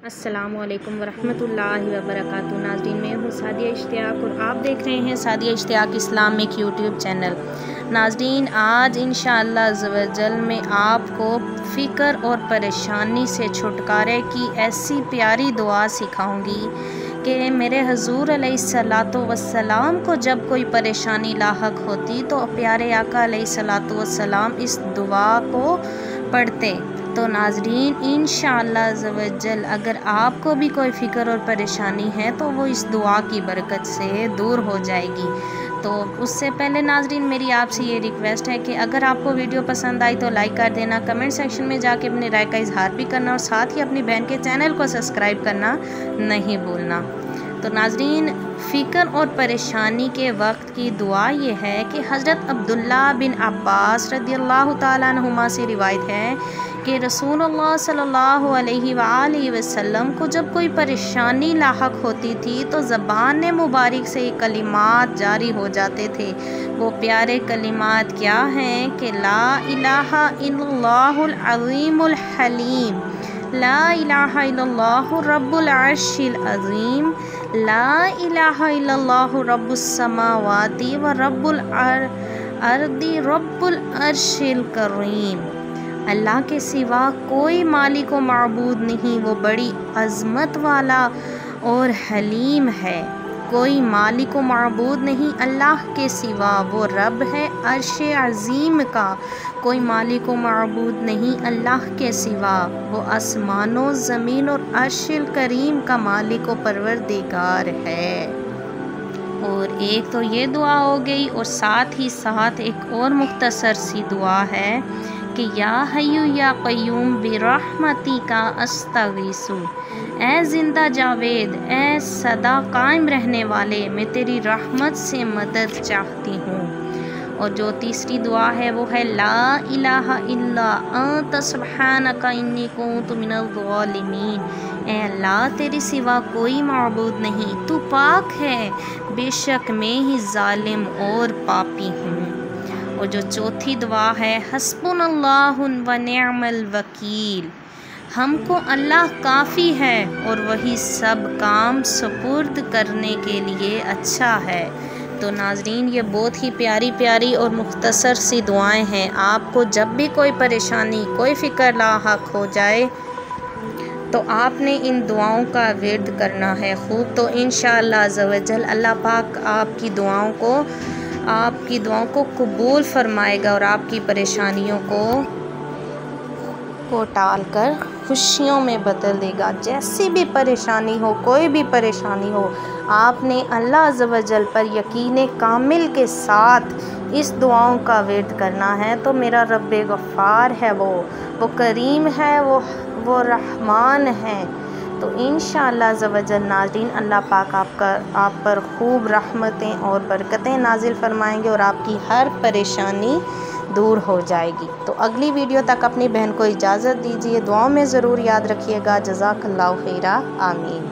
अस्सलामुअलैकुम वरहमतुल्लाहि वबरकातुहू। नाज़रीन, मैं हूँ सादिया इश्तियाक और आप देख रहे हैं Sadia Ishtiaq Islamic YouTube channel. नाज़रीन, आज इंशाअल्लाह अज़्ज़वजल मैं आपको फ़िक्र और परेशानी से छुटकारे की ऐसी प्यारी दुआ सिखाऊंगी कि मेरे हुज़ूर अलैहिस्सलातु वस्सलाम को जब कोई परेशानी लाहक होती तो प्यारे आका अलैहिस्सलातु वस्सलाम इस दुआ को पढ़ते। तो नाज़रीन, इंशाअल्लाह अज़्ज़वजल अगर आपको भी कोई फ़िक्र और परेशानी है तो वो इस दुआ की बरकत से दूर हो जाएगी। तो उससे पहले नाज़रीन, मेरी आपसे ये रिक्वेस्ट है कि अगर आपको वीडियो पसंद आई तो लाइक कर देना, कमेंट सेक्शन में जाके अपनी राय का इजहार भी करना और साथ ही अपनी बहन के चैनल को सब्सक्राइब करना नहीं भूलना। तो नाज़रीन, फ़िक्र और परेशानी के वक्त की दुआ ये है कि हज़रत अब्दुल्ला बिन अब्बास रदियल्लाहु ताला अन्हुमा से रिवायत है कि रसूलुल्लाह सल्लल्लाहु अलैहि वसल्लम को जब कोई परेशानी लाहक होती थी तो ज़बान मुबारक से कलिमात जारी हो जाते थे। वो प्यारे कलिमात क्या हैं कि ला इलाहा इल्लल्लाहुल अज़ीमुल हलीम, ला इलाहा इल्लल्लाहु रब्बुल अर्शिल अज़ीम, ला इलाहा इल्लल्लाहु रब्बुस समावाति व रब्बुल अर्दी रब्बुल अर्शिल करीम। अल्लाह के सिवा कोई मालिक व माबूद नहीं, वो बड़ी अज़मत वाला और हलीम है। कोई मालिक व माबूद नहीं अल्लाह के सिवा, वो रब है अर्श अज़ीम का। कोई मालिक व माबूद नहीं अल्लाह के सिवा, वो आसमानों ज़मीन और अर्शिल करीम का मालिक व परवरदिगार है। और एक तो ये दुआ हो गई और साथ ही साथ एक और मुख्तसर सी दुआ है कि या हय्यु या क़य्यूम बिरहमतिका अस्तगीसु, ए ज़िंदा जावेद, ए सदा कायम रहने वाले, मैं तेरी रहमत से मदद चाहती हूँ। और जो तीसरी दुआ है वो है ला इलाहा इल्ला अंत सुब्हानका इन्नी कुन्तु मिनज़ ज़ालिमीन, ए अल्लाह तेरे सिवा कोई माबूद नहीं, तू पाक है, बेशक मैं ही जालिम और पापी हूँ। और जो चौथी दुआ है हस्बुनल्लाहु व निअमल वकील, हमको अल्लाह काफ़ी है और वही सब काम सुपुर्द करने के लिए अच्छा है। तो नाज़रीन, ये बहुत ही प्यारी प्यारी और मुख्तसर सी दुआएं हैं। आपको जब भी कोई परेशानी, कोई फ़िक्र लाहक हो जाए तो आपने इन दुआओं का विर्द करना है खूब। तो इंशाअल्लाह अज़्ज़वजल अल्लाह पाक आपकी दुआओं को कबूल फरमाएगा और आपकी परेशानियों को टाल कर खुशियों में बदल देगा। जैसी भी परेशानी हो, कोई भी परेशानी हो, आपने अल्लाह अज़्ज़वजल पर यकीन कामिल के साथ इस दुआओं का विर्द करना है। तो मेरा रब्बे गफ़ार है, वो करीम है, वो रहमान है। तो इंशाअल्लाह अज़्ज़वजल नाज़रीन अल्लाह पाक आप पर खूब रहमतें और बरकतें नाजिल फरमाएंगे और आपकी हर परेशानी दूर हो जाएगी। तो अगली वीडियो तक अपनी बहन को इजाज़त दीजिए। दुआओं में ज़रूर याद रखिएगा। जज़ाकल्लाहु खैरा, आमीन।